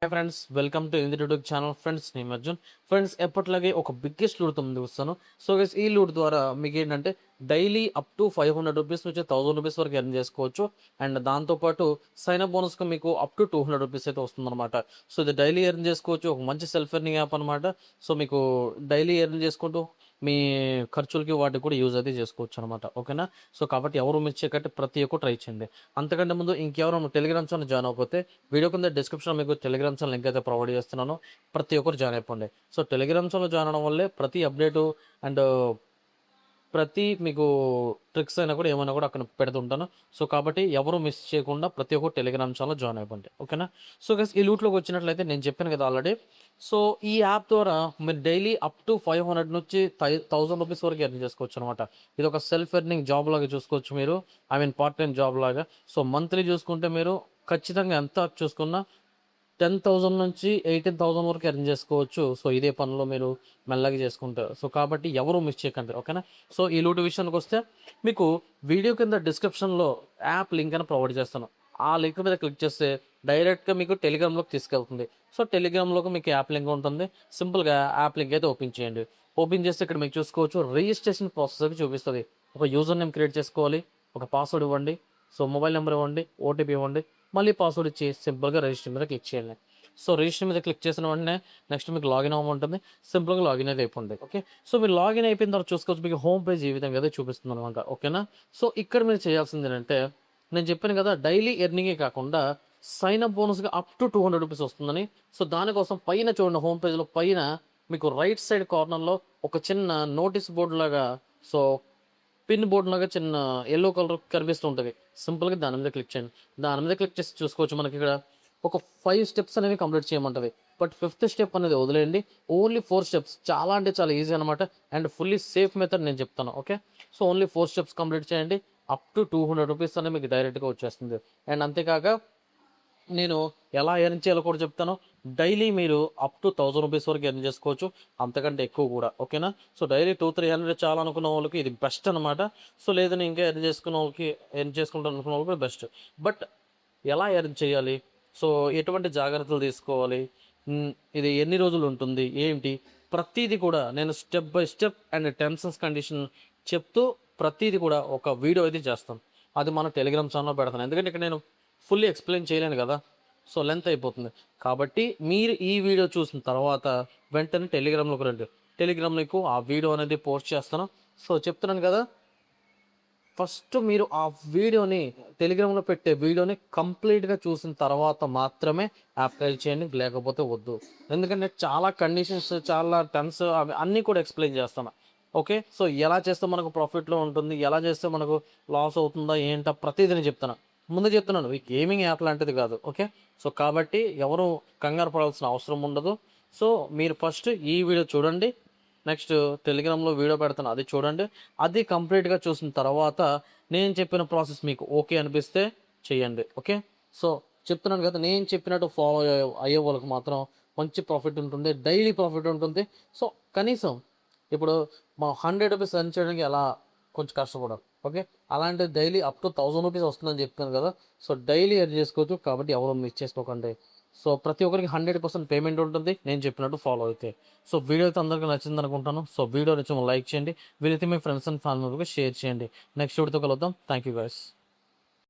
Hi friends, welcome to YouTube channel. Friends నేను Arjun. Friends ఎప్పట్లాగే ఒక బిగ్గెస్ట్ లూట్తో ముందుకు వస్తాను. సో గైస్ ఈ లూట్ ద్వారా మీకు ఏంటంటే డైలీ అప్ టు 500 రూపీస్ నుంచి 1000 రూపీస్ వరకు ఎర్న్ చేసుకోవచ్చు. అండ్ దాంతోపాటు సైన్ అప్ బోనస్గా మీకు అప్ టు 200 రూపీస్ అయితే వస్తుందన్నమాట. సో ఇది డైలీ ఎర్న్ చేసుకోవచ్చు, ఒక మంచి సెల్ఫ్ ఎర్నింగ్ యాప్ అనమాట. సో మీకు డైలీ ఎర్న్ చేసుకుంటూ మీ ఖర్చులకి వాటికి కూడా యూజ్ అయితే చేసుకోవచ్చు అనమాట. ఓకేనా? సో కాబట్టి ఎవరు మిస్ చేయకంటే ప్రతి ఒక్కరు ట్రై చేయండి. అంతకంటే ముందు ఇంకెవరు టెలిగ్రామ్ ఛానల్ జాయిన్ అయిపోతే వీడియో కింద డిస్క్రిప్షన్ మీకు టెలిగ్రామ్ ఛానల్ లింక్ అయితే ప్రొవైడ్ చేస్తున్నాను. ప్రతి ఒక్కరు జాయిన్ అయిపోండి. సో టెలిగ్రామ్ ఛానల్ జాయిన్ అవడం వల్లే ప్రతి అప్డేటు అండ్ ప్రతి మీకు ట్రిక్స్ అయినా కూడా ఏమైనా కూడా అక్కడ పెడుతుంటాను. సో కాబట్టి ఎవరు మిస్ చేయకుండా ప్రతి ఒక్కరు టెలిగ్రామ్ ఛానల్ జాయిన్ అయిపోండి. ఓకేనా? సో గైస్ ఈ లూట్లోకి వచ్చినట్లయితే నేను చెప్పాను కదా ఆల్రెడీ. సో ఈ యాప్ ద్వారా మీరు డైలీ అప్ టు 500 నుంచి 1000 రూపీస్ వరకు ఎర్న్ చేసుకోవచ్చు అనమాట. ఇది ఒక సెల్ఫ్ ఎర్నింగ్ జాబ్ లాగా చూసుకోవచ్చు మీరు. పార్ట్ టైం జాబ్ లాగా. సో మంత్లీ చూసుకుంటే మీరు ఖచ్చితంగా ఎంత చూసుకున్నా 10,000 నుంచి 18,000 వరకు ఎర్న్ చేసుకోవచ్చు. సో ఇదే పనిలో మీరు మెల్లగా చేసుకుంటారు. సో కాబట్టి ఎవరు మిస్ చేయకండి. ఓకేనా? సో ఈ లూట్ విషయానికి వస్తే మీకు వీడియో కింద డిస్క్రిప్షన్లో యాప్ లింక్ అని ప్రొవైడ్ చేస్తాను. ఆ లింక్ మీద క్లిక్ చేస్తే డైరెక్ట్గా మీకు టెలిగ్రామ్లోకి తీసుకెళ్తుంది. సో టెలిగ్రామ్లోకి మీకు యాప్ లింక్ ఉంటుంది. సింపుల్గా యాప్ లింక్ అయితే ఓపెన్ చేయండి. ఓపెన్ చేస్తే ఇక్కడ మీకు చూసుకోవచ్చు రిజిస్ట్రేషన్ ప్రాసెస్ అయితే చూపిస్తుంది. ఒక యూజర్ నేమ్ క్రియేట్ చేసుకోవాలి, ఒక పాస్వర్డ్ ఇవ్వండి, సో మొబైల్ నెంబర్ ఇవ్వండి, ఓటీపీ ఇవ్వండి, మళ్ళీ పాస్వర్డ్ ఇచ్చి సింపుల్గా రిజిస్టర్ మీద క్లిక్ చేయండి. సో రిజిస్టర్ మీద క్లిక్ చేసిన వెంటనే నెక్స్ట్ మీకు లాగిన్ అవ్వమంటుంది. సింపుల్గా లాగిన్ అయితే అయిపోయింది. ఓకే? సో మీరు లాగిన్ అయిపోయిన తర్వాత చూసుకోవచ్చు మీకు హోమ్ పేజ్ ఈ విధంగా అయితే చూపిస్తుంది అనమాట. ఓకేనా? సో ఇక్కడ మీరు చేయాల్సింది ఏంటంటే నేను చెప్పాను కదా డైలీ ఎర్నింగే కాకుండా సైన్ అప్ బోనస్గా అప్ టు 200 రూపీస్ వస్తుందని. సో దానికోసం పైన చూడండి, హోమ్ పేజ్లో పైన మీకు రైట్ సైడ్ కార్నర్లో ఒక చిన్న నోటీస్ బోర్డు లాగా, సో పిన్ బోర్డు లాగా చిన్న ఎల్లో కలర్ కనిపిస్తూ ఉంటుంది. సింపుల్గా దాని మీద క్లిక్ చేయండి. దాని మీద క్లిక్ చేసి చూసుకోవచ్చు మనకి ఇక్కడ ఒక 5 స్టెప్స్ అనేవి కంప్లీట్ చేయమంటుంది. బట్ 5th స్టెప్ అనేది వదిలేయండి. Only 4 steps. చాలా అంటే చాలా ఈజీ అనమాట. అండ్ ఫుల్లీ సేఫ్ మెథడ్ నేను చెప్తాను. Okay? So only 4 steps complete చేయండి. అప్ టు 200 రూపీస్ అనేది మీకు డైరెక్ట్గా వచ్చేస్తుంది. అండ్ అంతేకాక నేను ఎలా ఎర్న్ చేయాలో కూడా చెప్తాను. డైలీ మీరు అప్ టు 1000 రూపీస్ వరకు ఎర్న్ చేసుకోవచ్చు, అంతకంటే ఎక్కువ కూడా. ఓకేనా? సో డైలీ 2-300 చాలనుకున్న వాళ్ళకి ఇది బెస్ట్ అనమాట. సో లేదని ఇంకా ఎర్న్ చేసుకుంటాను అనుకున్న వాళ్ళకి బెస్ట్. బట్ ఎలా ఎర్న్ చేయాలి, సో ఎటువంటి జాగ్రత్తలు తీసుకోవాలి, ఇది ఎన్ని రోజులు ఉంటుంది, ఏంటి, ప్రతిదీ కూడా నేను step by step and terms and condition చెప్తూ ప్రతిదీ కూడా ఒక వీడియో అయితే చేస్తాను. అది మన టెలిగ్రామ్ ఛానల్లో పెడతాను. ఎందుకంటే ఇక్కడ నేను ఫుల్లీ ఎక్స్ప్లెయిన్ చేయలేను కదా, సో లెంత్ అయిపోతుంది. కాబట్టి మీరు ఈ వీడియో చూసిన తర్వాత వెంటనే టెలిగ్రామ్లోకి రండి. టెలిగ్రామ్ మీకు ఆ వీడియో అనేది పోస్ట్ చేస్తాను. సో చెప్తున్నాను కదా, ఫస్ట్ మీరు ఆ వీడియోని టెలిగ్రామ్లో పెట్టే వీడియోని కంప్లీట్గా చూసిన తర్వాత మాత్రమే యాప్ ట్రై చేయండి, లేకపోతే వద్దు. ఎందుకంటే చాలా కండిషన్స్, చాలా టర్మ్స్ అవి అన్నీ కూడా ఎక్స్ప్లెయిన్ చేస్తాను. ఓకే? సో ఎలా చేస్తే మనకు ప్రాఫిట్లో ఉంటుంది, ఎలా చేస్తే మనకు లాస్ అవుతుందా ఏంటో ప్రతిదీ చెప్తాను. ముందు చెప్తున్నాను, ఈ గేమింగ్ యాప్ లాంటిది కాదు. ఓకే? సో కాబట్టి ఎవరు కంగారు పడాల్సిన అవసరం ఉండదు. సో మీరు ఫస్ట్ ఈ వీడియో చూడండి. నెక్స్ట్ టెలిగ్రామ్లో వీడియో పెడతాను, అది చూడండి. అది కంప్లీట్గా చూసిన తర్వాత నేను చెప్పిన ప్రాసెస్ మీకు ఓకే అనిపిస్తే చేయండి. ఓకే? సో చెప్తున్నాను కదా, నేను చెప్పినట్టు ఫాలో అయ్యే వాళ్ళకి మాత్రం మంచి ప్రాఫిట్ ఉంటుంది, డైలీ ప్రాఫిట్ ఉంటుంది. సో కనీసం ఇప్పుడు మా 100 రూపీస్ ఎర్న్ చేయడానికి ఎలా కొంచెం కష్టపడాలి. ఓకే? అలాంటి డైలీ అప్ టు 1000 రూపీస్ వస్తుందని చెప్తాను కదా. సో డైలీ ఎర్న్ చేసుకోవచ్చు. కాబట్టి ఎవరు మిస్ చేసుకోకండి. సో ప్రతి ఒక్కరికి 100% పేమెంట్ ఉంటుంది నేను చెప్పినట్టు ఫాలో అయితే. సో వీడియో అయితే అందరికీ నచ్చింది అనుకుంటాను. సో వీడియో నచ్చి లైక్ చేయండి, వీలైతే మీ ఫ్రెండ్స్ అండ్ ఫ్యామిలీ మెంబర్కి షేర్ చేయండి. నెక్స్ట్ వీడియోతో కలుద్దాం. Thank you guys.